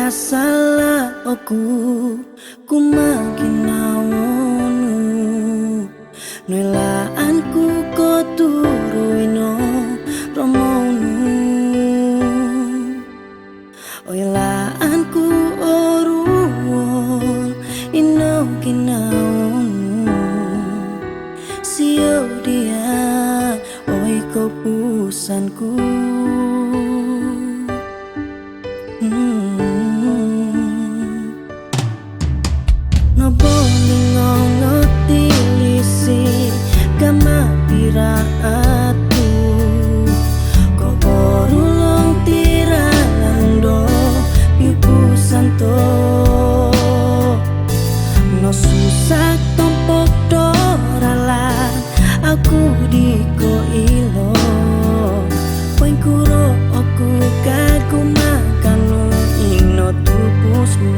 Salah aku makinawonu nelaanku ko turuino romonu oilaanku oruon ino kinawonu sio dia oi kepusanku. Atu kok borulong tiralando pipu santo no susah tompok doralan aku diko ilo poin kuro aku kaku makanu ino tupusmu.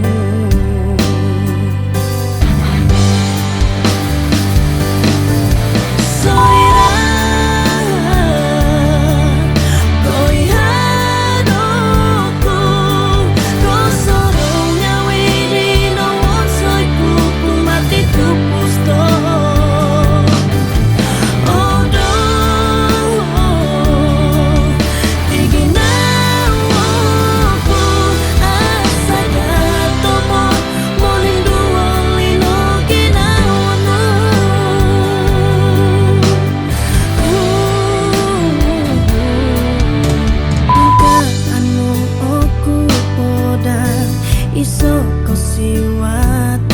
Iso kosiwatan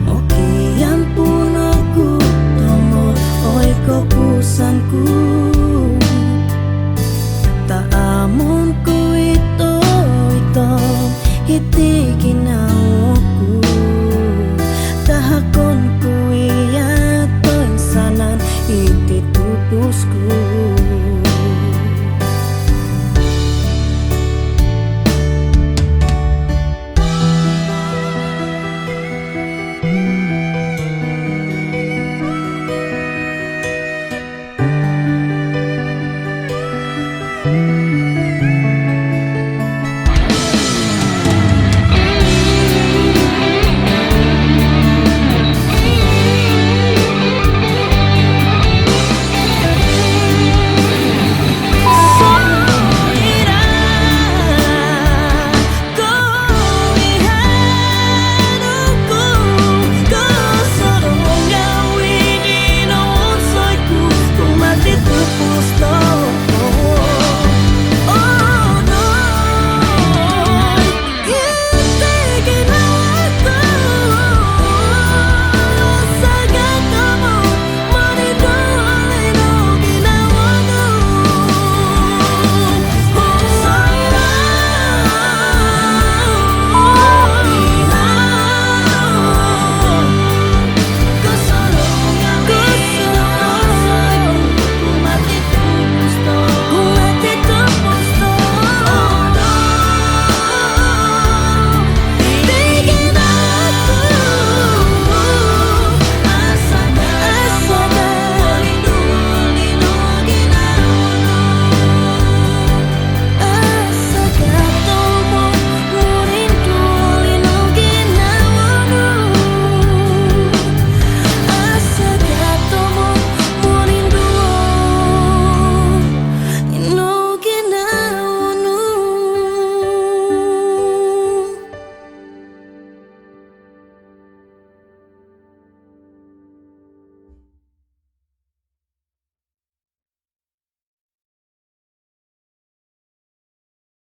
mokian pun aku tomor oi kepusanku tak amun ku itu hiti kinauku tak hakon ku iya to insanan iti tupusku.